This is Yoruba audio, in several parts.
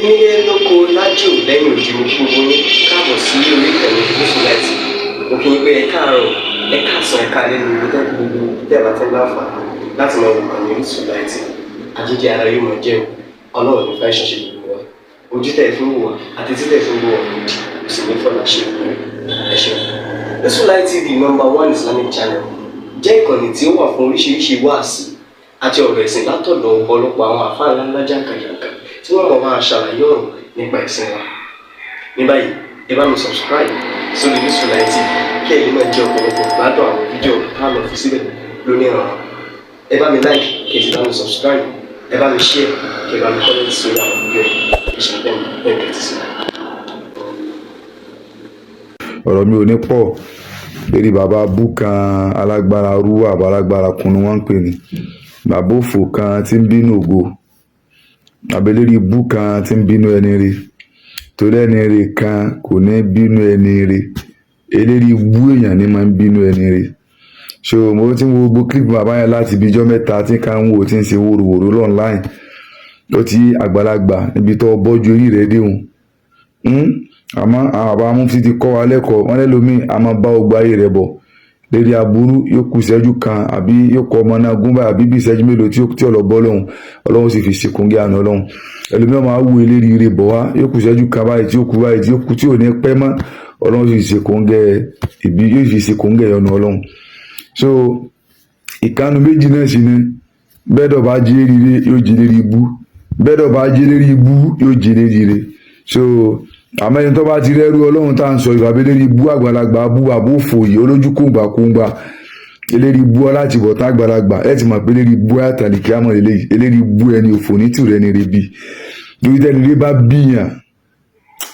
Nílé lóko lájò lẹ́yìn òdì mo kí gbogbo yín káàbọ̀ sí orí ìkànnì Orísunláìtì. Mo kí yín pé ẹ káàárọ̀, ẹ káàsán, ẹ káalẹ́ ní ibi tẹ́lẹ̀ gbogbo tẹ́lẹ̀ àti láǹfààní láti máa wò ìkànnì Orísunláìtì. Àjíjẹ ara yóò máa jẹun, Ọlọ́run ní fẹ́ ṣọṣẹ́ gbogbo wa. Ojú tẹ̀ fi ń wò wá àti títẹ̀ fi ń wò wá lòdì, kò sì ní fọ́nà ṣe ìpín. Ẹ ṣeun. Orísunláìtì TV #1 Islamic channel jẹ́ ìkànnì tí ó wà fún oríṣiríṣi wáàsí àti ọ̀rọ̀ ẹ̀sìn látọ̀dọ̀ ọ̀pọ̀lọpọ̀ àwọn àfáà ńláńlá jàǹkàjàǹkà tí wọ́n mọ̀ máa ṣàlàyé ọ̀rọ̀ nípa ẹ̀sìn wa. Ní báyìí, ẹ bá mi subscribe sórí Orísunláìtì kí ẹ lè máa jẹ ọ̀pọ̀lọpọ̀ gbádùn àwọn fídíò táwọn fi síbẹ̀ lónìí ọ̀rọ̀. Ẹ bá mi like kí ẹ sì bá mi subscribe, ẹ bá mi share kí ẹ bá mi comment sórí àwọn fídíò yìí. Ìṣẹ̀lẹ̀ bẹ́ẹ̀ bẹ́ẹ̀ ti sí. ọ̀rọ̀ mi ò ní pọ̀ lórí bàbá abú kan alágbára rú àbá alágbára kun ni wọ́n ń pè ní bàbá òfò kan tí ń bínú ògo àbẹ̀lérí ibú kan tí ń bínú ẹni rí torí ẹni rí kan kò ní bínú ẹni rí eléri ibú èèyàn ni máa ń bínú ẹni rí. So mo ti ń wo gbogbo clip bàbá yẹn láti ibi ijọ́ mẹ́ta tí ká ń wò tí ń ṣe wòròwòrò online ó ti àgbàlagbà níbi tó bọ́jú orí rẹ̀ déhùn àmọ́ àwọn àbá amúfí ti kọ́ wa lẹ́kọ̀ọ́ wọn lẹ́lòmíì a máa bá ọgbà ayé rẹ̀ bọ̀ lérí aburú yóò kù ìṣẹ́jú kan àbí yóò kọ́ ọmọ náà gúnbà àbí bí ìṣẹ́jú mélòó tí ọlọ́bọ́ lọ́hùn ọlọ́hun sì fi ṣèkúngẹ́ àná ọlọ́hun ẹlòmíì máa wú eléri ire bọ̀ wá yóò kù ìṣẹ́jú kan báyìí tí ó kù báyìí tí ó kù tí ò ní pẹ́ mọ́ ọlọ́hun sì fi ṣèkúngẹ́ ìbí yóò fi ṣèkúngẹ́ ọ̀nà ọlọ́hun. So ìkànnì méjì náà sì ni bẹ́ẹ̀dọ̀ bá jí lérí ire yóò jí lérí ibú bẹ́ẹ̀dọ̀ bá jí lérí ibú yóò jí lérí ire. So àmọ́ ẹni tó bá ti rẹ́rú ọlọ́run tá à ń sọ ìfàbí lérí ibú àgbàlagbà abú àbófò yìí olójú kóńgbàkóńgbà eléri ibú láti bọ̀ tá àgbàlagbà ẹ ti mọ̀ pé eléri ibú àtàlìkí àmọ́ eléri ibú ẹni òfò ní tìrẹ ni rebi lórí tẹ́ni rí bá bíyàn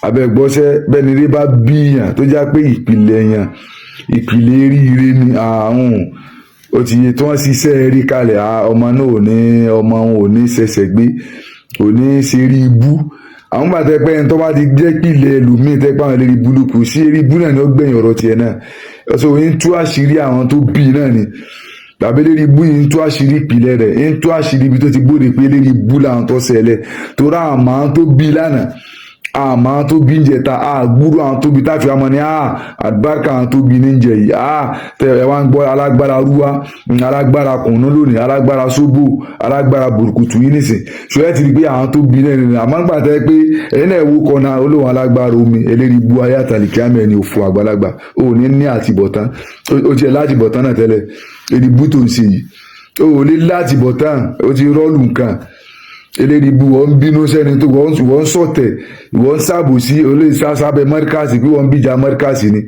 abẹ́gbọ́sẹ́ bẹ́ni rí bá bíyàn tó já pé ìpìlẹ̀ yàn ìpìlẹ̀ ríire ni àrùn ó ti yẹ tí wọ́n ṣiṣẹ́ rí kalẹ̀ ọmọ náà ò ní ṣẹ̀ṣẹ̀ gbé ò ní ṣe rí ibú àwọn bá tẹ pé ẹni tó bá ti jẹ́ pìlẹ̀ ẹlòmíì tẹ́ pé àwọn ẹlẹ́rìí búlùkù sí eré ibú náà ni ó gbẹ̀yìn ọ̀rọ̀ tiẹ̀ náà ọ̀sọ̀ yìí ń tú àṣírí àwọn tó bí náà ni tàbí ẹlẹ́rìí ibú yìí ń tú àṣírí ìpìlẹ̀ rẹ̀ ń tú àṣírí ibi tó ti gbóde pé ẹlẹ́rìí ibú làwọn tó ṣẹlẹ̀ tó rà àmọ́ tó bí lánàá àmọ́ tó bí ń jẹta àgbúrò àwọn tó bí táfi àmọ́ ni àdúbárkà àwọn tó bí ní ń jẹ yìí tẹ ẹ wá ń gbọ́ alágbára rúwá alágbára kùnú lónìí alágbára sóbò alágbára burúkutu yìí nìsín ṣùgbọ́n ti rí pé àwọn tó bí náà nìyẹn àmọ́ ń gbà tẹ́ pé ẹ̀yin náà wo kọ́nà olóhùn alágbára omi eléri bu ayé àtàlìkí àmì ẹni òfò àgbàlagbà ò ní àtìbọ̀tán ó tiẹ̀ látìbọ̀tán náà tẹ́lẹ̀ èdè bú tó ń ṣe yìí ó lé látìbọ̀tán ó ti rọ́ọ̀lù nǹkan eléri bu wọn bínú sẹni tó wọn sọtẹ wọn ṣàbòsí olóyè sábẹ mọríkàsì bí wọn bíjà mọríkàsì ni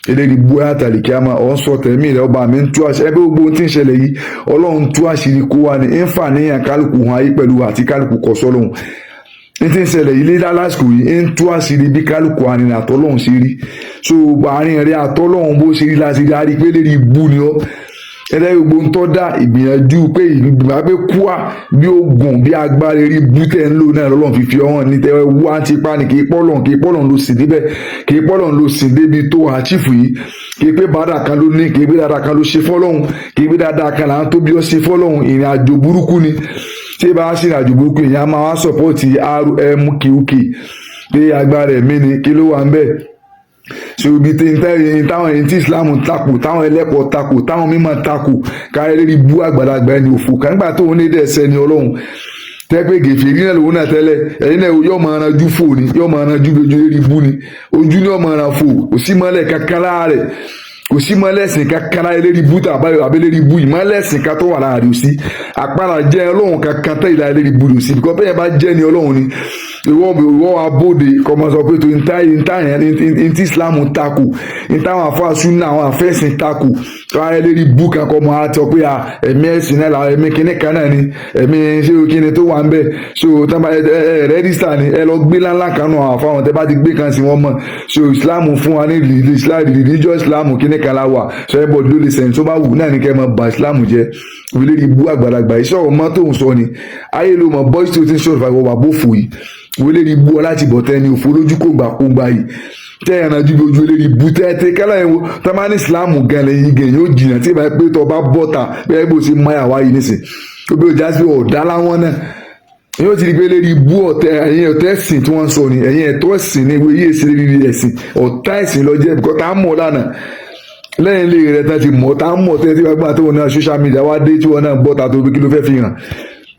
eléri bu àtàlìkí àmà wọn sọtẹ mí rẹ ọba mi ń tú àṣírí ẹbí gbogbo tí ń ṣẹlẹ̀ yìí Ọlọ́run tú àṣírí kó wa ní ẹnfà níyàn kálukú hàn ayé pẹ̀lú àti kálukú kọ sọ́lọ́run ní tí ń ṣẹlẹ̀ yìí lé lásìkò yìí ń tú àṣírí bí kálukú àrìn àtọlọ́run ṣe rí so àárín rẹ àtọlọ́run bó ṣe rí láti rí àrí pé lérí bu ni ọ ẹ̀rẹ́ gbogbo ń tọ́ dá ìgbìyànjú pé ìgbìmọ̀ pé kúà bí ogun bí agbára eré bútẹ́ ń lò náà lọ́lọ́run fífi ọ̀hún ní tẹ́wẹ́ wá ti pa ni kì í pọ́lọ̀n ló sìn débẹ̀ kì í pọ́lọ̀n ló sìn débi tó àchífù yìí kì í pé bàdà kan ló ní kì í pé dáadáa kan ló ṣe fọ́lọ́hún kì í pé dáadáa kan là ń tó bí ó ṣe fọ́lọ́hún ìrìn àjò burúkú ni tí bá ṣe ìrìn àjò burúkú yìí a máa wá sọ̀pọ́ọ̀tì RMQK pé agbára ẹ̀mí ni kí ló wà ń bẹ̀ so ibi táwọn ẹni tí Islam takò táwọn ẹlẹ́kọ̀ọ́ takò táwọn mímọ́ takò káyọ̀ lérí bú àgbàlagbà ẹni òfò kàńgbà tó ń lédè ẹsẹ̀ ni Ọlọ́run tẹ́pẹ́ gèfè rí náà lòun náà tẹ́lẹ̀ ẹ̀yin náà yóò máa ranjú fò ní yóò máa ranjú lójú lérí bú ni ojú ni yóò máa ran fò kò sí mọ́lẹ̀ kankan láàrẹ̀ kò sí mọ́lẹ́sìn kankan láàrẹ̀ lérí bú tàbí abẹ́lérí bú yìí mọ́lẹ́sìn kan tó wà láàrin òsì àpárá jẹ́ Ọlọ́run kankan tẹ́ ìlà lérí bú òsì bíkọ́ bẹ́ẹ̀ bá jẹ́ ni Ọlọ́run ni ìwọ abóde kọmọ sọ pé tó ń tí Islam takò ń táwọn afáàsù náà àwọn afẹ́sìn takò káyọ̀ lérí bú kan kọmọ àti ọ pé ẹ̀mí ẹ̀sìn náà làwọn ẹ̀mí kíní kan náà ni ẹ̀mí ṣé kíni tó wà ń bẹ̀ so rẹ́dísítà ni ẹ lọ gbé láńlá kan náà àwọn afáwọn tẹ bá ti gbé kan sí wọn mọ̀ so Islam fún wa ní religious Islam kíní kan la wà sọ ẹ bọ̀ ló lè sẹ́yìn tó bá wù náà ní kẹ́ mọ bà Islam jẹ́ lérí bú àgbàlagbà iṣẹ́ ọmọ tó ń sọ ni ayé ló mọ bọ́ìsì tó ti ń sọ̀rọ̀ fàgbọ́ wà bófò yìí wọlé ní bú ọ láti bọ̀ tẹ́ni òfò lójú kóńgbà yìí tẹ́ ẹ̀ràn ju ojú eléyìí bú tẹ́tẹ́ kálá yẹn wo tamani Islam gan lẹ́yìn gan yóò jìnnà tí ìbá pé tọ́ bá bọ́ta bẹ́ẹ̀ bó ṣe máyà wáyé nísìn tó bí o já sí ọ̀dá láwọn náà yóò ti di pé lérí bú ẹ̀yin ọ̀tá ẹ̀sìn tí wọ́n ń sọ ni ẹ̀yin ẹ̀tọ́ ẹ̀sìn ní ìwé yìí èsì lérí ẹ̀sìn ọ̀tá ẹ̀sìn lọ jẹ́ bíkọ́ tá a mọ̀ lánàá lẹ́yìn ilé rẹ̀ tán ti mọ̀ tá a mọ̀ tẹ́ tí wọ́n gbà tó wọn náà social media wá dé tí wọ́n náà gbọ́ ta tó bí kí ló fẹ́ fi hàn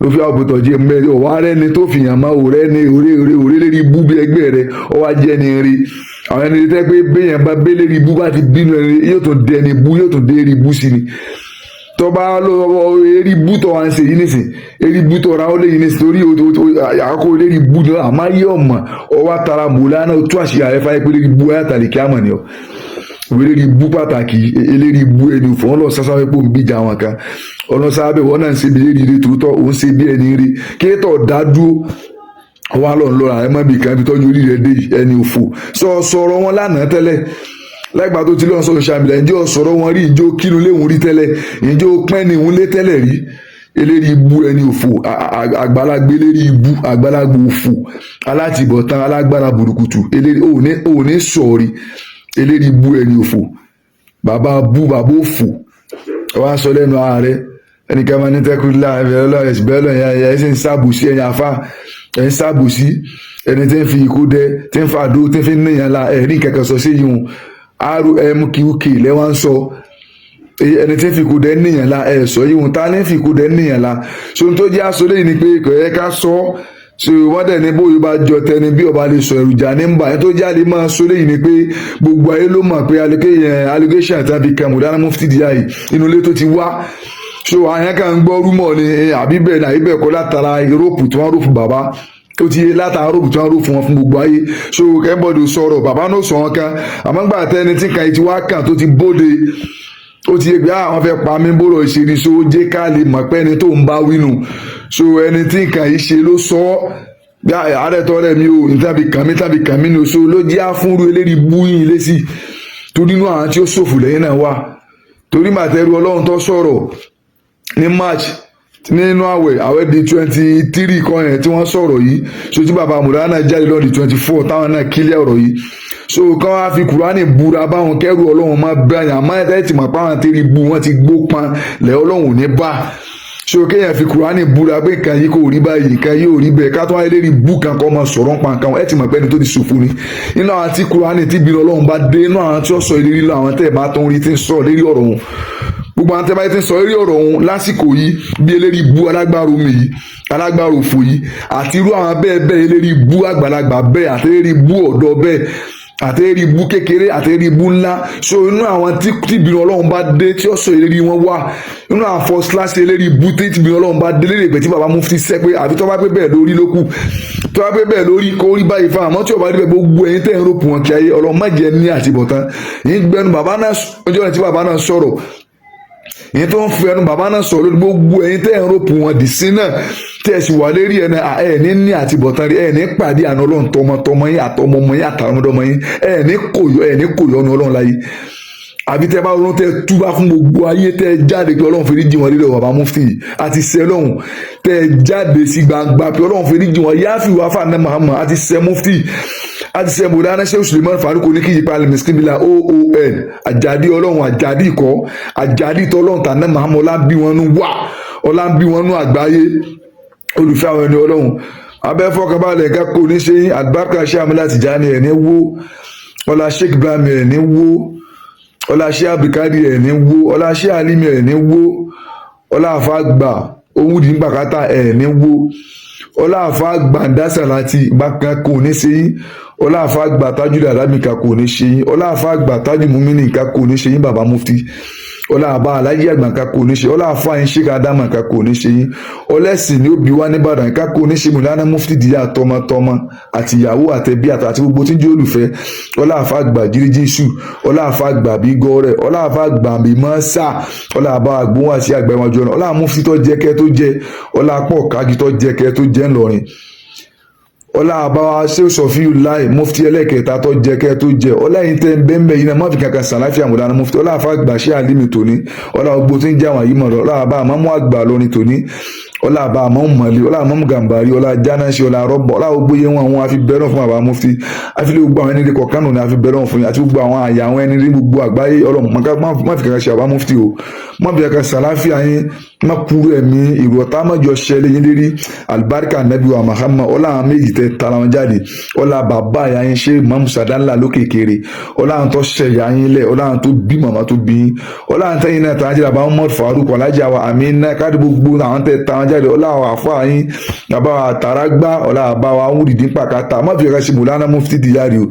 ló fi àbùtọ̀ jẹ́ mẹ́rin ọ̀wá rẹ́ni tó fi hàn máa òrẹ́ ní òré lérí bú bí ẹgbẹ́ rẹ̀ ọwá jẹ́ ni rí àwọn ẹni tẹ́ pé béèyàn bá bé lérí bú bá ti bínú ẹni yóò tún dẹni bú yóò tún dé rí bú sí ni tọba lọ́wọ́ eri bútọ̀ wá ń ṣe yìí nísìn eri bútọ̀ ra ó lé yìí nísìn torí àkókò lérí bú ni àmọ́ yé ọmọ ọwọ́ àtàrà mùlá náà tó àṣìyà rẹ fáyé pé lérí bú ayátàlì kí á mọ̀ ni ọ lérí bú pàtàkì eléri bú ẹni fún ọlọ́ sásáwé pò ń bíjà wọn kan ọlọ́ sábẹ́ wọn náà ń ṣe bí lérí rí tòótọ́ òun ṣe bí ẹni rí kéétọ̀ dádúró wọn lọ lọ́ra ẹ má bì kan ibi tọ́jú orí rẹ dé ẹni òfò sọ̀rọ̀ wọn lánàá tẹ́lẹ̀ láìpẹ́ tó ti lọ́n sọ̀rọ̀ ṣàmìlẹ̀ ǹjẹ́ ọ̀sọ̀rọ̀ wọn rí ìjó kínú léwu rí tẹ́lẹ̀ ìjó pẹ́ni òun lé tẹ́lẹ̀ rí eléri ibú ẹni òfò àgbàlagbé eléri ibú àgbàlagbé òfò alátìbọ̀tán alágbára burúkutu eléri òní sọ̀rí eléri ibú ẹni òfò bàbá bú bàbá òfò wá sọ lẹ́nu ààrẹ ẹnìkan máa ní tẹ́kùlá ẹ̀sìbẹ́lọ̀ ẹ̀sìn sábùsí ẹ̀yìn afá ẹ̀yìn sábùsí ẹni tí ń fi ikú dẹ tí ń fa àdó tí ń fi níyàn la ẹ̀rí kẹ̀kẹ́ sọ sí yìí RMQK lẹ́wọ̀n sọ ẹni tí ń fi ikú dẹ níyàn la ẹ̀ sọ yìí ta ní fi ikú dẹ níyàn la ṣòun tó jẹ́ aṣọ lẹ́yìn ni pé kò yẹ ká sọ ṣe wọ́n dẹ̀ ní bóyá bá jọ tẹni bí ọba lè sọ èròjà ní mbà ẹni tó jáde máa sọ lẹ́yìn ni pé gbogbo ayé ló mọ̀ pé allegation tàbí Mudana Mufti Diaye inú ilé tó ti wá so àyàn kan ń gbọ́ rúmọ̀ ni àbí bẹ́ẹ̀ ni àbí bẹ́ẹ̀ kọ́ látara ìrópù tí wọ́n rò fún bàbá ó ti yé látara róòpù tí wọ́n rò fún wọn fún gbogbo ayé so kẹ́bọ̀dù sọ̀rọ̀ bàbá náà sọ wọn kan àmọ́ gbà tẹ́ni tí kan ti wá kàn tó ti bóde ó ti yé pé àwọn fẹ́ pa mí bóró ìṣèlú so ó jẹ́ ká lè mọ̀ pé ẹni tó ń bá wínú so ẹni tí nǹkan yìí ṣe ló sọ ọ́ bí ààrẹ tọ́lẹ̀ mi ò ní tàbí kàn mí ní oṣù ló jẹ́ àfúnrú eléyìí búyìn lésì tó nínú àwọn tí ó ṣòfò lẹ́yìn náà wà torí màtẹ́rù ọlọ́run tó sọ̀rọ̀ ní March nínú àwẹ̀ di 23 kan yẹn tí wọ́n sọ̀rọ̀ yìí so tí bàbá Mudana jáde lọ́ọ̀dì 24 táwọn náà kílẹ̀ ọ̀rọ̀ yìí so kán wá fi Kùránì búra báwọn kẹ́rù ọlọ́run má bá yàn àmọ́ ẹ̀dá ìtìmọ̀ pa àwọn tẹ́lẹ̀ bu wọn ti gbó pan lẹ́ ọlọ́run ò ní bá so kéèyàn fi Kùránì búra pé nǹkan yìí kò rí báyìí nǹkan yìí ò rí bẹ́ẹ̀ ká tó wáyé lérí bú kan kọ́ ọmọ sọ̀rọ̀ pa nǹkan ẹ̀ ti mọ̀ pé ẹni tó ti ṣòfò ni nínú àwọn tí Kùránì tí bínú ọlọ́run bá dé nínú àwọn tí ó sọ ìlérí lọ àwọn tẹ́ ẹ̀ bá tó ń rí tí ń sọ lérí ọ̀rọ̀ wọn gbogbo àwọn tẹ́bàá ti ń sọ eré ọ̀rọ̀ òun lásìkò yìí bí eléri bú alágbára omi yìí alágbára òfò yìí àti irú àwọn bẹ́ẹ̀ eléri bú àgbàlagbà bẹ́ẹ̀ àti eléri bú ọ̀dọ́ bẹ́ẹ̀ àti eléri bú kékeré àti eléri bú ńlá so inú àwọn tí ìbínú ọlọ́run bá dé tí ó sọ ìlérí wọn wà inú àwọn first class eléri bú tí ìbínú ọlọ́run bá dé lérí ìgbẹ́ tí bàbá Mufti sẹ́ pé àfi tó bá pé bẹ́ẹ̀ lórí lókù tó bá pé bẹ́ẹ̀ lórí kó rí báyìí fún àmọ́ tí ò bá rí bẹ́ẹ̀ gbogbo ẹ̀yin tẹ́ ń rò pọ̀ wọn kí ayé ọlọ́run má jẹ́ ní àtibọ̀tán yín gbẹnu bàbá náà ọjọ́ tí bàbá náà sọ̀rọ̀ ìyẹn tó ń fi ẹnu bàbá náà sọ lórí gbogbo ẹ̀yin tẹ́ ẹ̀ ń rọ́pù wọn dì sí náà tẹ́ ẹ̀ sì wà lérí ẹ̀ ní àtibọ̀tán rí ẹ̀ ní pàdé àná ọlọ́run tọmọtọmọ yín àtọmọmọ yín àtàrọmọdọmọ yín ẹ̀ ní kòyọ ọ̀nà ọlọ́run láyé àbí tẹ́ bá ronú tẹ́ túbá fún gbogbo ayé tẹ́ jáde pé ọlọ́run fèrè jí wọn lílẹ̀ bàbá Mufti àti sẹ́ lọ́hùn tẹ́ jáde sí gbangba pé ọlọ́run fèrè jí wọn yááfì wá fàánà Muhammad àti sẹ́ Mufti àti sẹ́ Mudana Sheikh Suleiman Faruq ní kí yípa alimiskibila oon àjàdí ọlọ́run àjàdí ikọ̀ àjàdí tọ́lọ́run tàná Muhammad ọlá bí wọn nú wà ọlá bí wọn nú àgbáyé olùfẹ́ àwọn ẹni ọlọ́run abẹ́fọ́kànbalẹ̀ ká kò ní ṣe àgbákà ṣe àmì láti já ní ẹni wó ọlá Sheikh Ibrahim ẹni wó ọlá Sheikh Abdulkadir ẹni wó ọlá Sheikh Alimi ẹni wó ọlá àfàgbà ohun dì ní pàkátà ẹni wó ọlá àfàgbà ndásàláti bákan kò ní ṣe yín ọlá àfàgbà tájúdà alámìkà kò ní ṣe yín ọlá àfàgbà tájú múmínì nǹkan kò ní ṣe yín bàbá Mufti ọlá àbá alájí àgbà nǹkan kò ní ṣe ọlá àfáàyín Sheikh Adama nǹkan kò ní ṣe yín ọlẹ́sìn ni ó bí wá nìbàdàn nǹkan kò ní ṣe Mudana Mufti Diaye tọmọtọmọ àti ìyàwó àtẹbí àti gbogbo tí ń jẹ́ olùfẹ́ ọlá àfàgbà jíríjísù ọlá àfàgbà bí gọrẹ ọlá àfàgbà bí mọ́sà ọlá àbá àgbóhùn àti àgbà ìwájú ọ̀nà ọlá Mufti tó jẹ́ kẹ́ tó jẹ́ ọlá pọ̀ kájú tó jẹ́ kẹ́ tó jẹ́ ńlọrin ọlá àbáwá Sheikh Sofiyullah Mufti ẹlẹ́kẹta tó jẹ́ kẹ́ tó jẹ́ ọlá yìí tẹ́ bẹ́ẹ̀ yìí náà má fi kankan sàláfíà Mudana Mufti ọlá àfàgbà Sheikh Alimi tòní ọlá gbogbo tí ń jẹ́ àwọn yìí mọ̀ ọlá àbá àmọ́mú àgbà lórin tòní ọlá àbá àmọ́ mọ̀lẹ́ ọlá àmọ́ gàmbàrí ọlá jánásí ọlá rọ́bọ̀ ọlá ògbóyè wọn àfi bẹ́rẹ̀ fún àbá mufti àfi lè gbogbo àwọn ẹni rí kọ̀ọ̀kan nù ní àfi bẹ́rẹ̀ fún yín àti gbogbo àwọn àyà àwọn ẹni rí gbogbo àgbáyé ọlọ́run má fi kankan ṣe àbá mufti o má fi kankan sàláfíà yín má kúrú ẹ̀mí ìrù ọ̀tá mọ́jọ ṣẹlẹ̀ yín lérí alibarika nabi wa Muhammad ọlá àwọn méjì tẹ tara wọn jáde ọlá bàbá àyà yín ṣe mamu sadala lókè kéré ọlá àwọn tó ṣẹ̀yà yín lẹ̀ ọlá àwọn tó bí màmá tó bí yín ọlá àwọn tẹ́yìn náà tàn án jáde àbá Muhammad Faruk ọlájà wa àmì náà káàdì gbogbo àwọn tẹ tara jáde ọlá àwọn àfọ yín àbá wa tàràgbá ọlá àbá wa wúdìdí pàkátà má fi kankan ṣe Mọ̀lánà Mufti Diyari o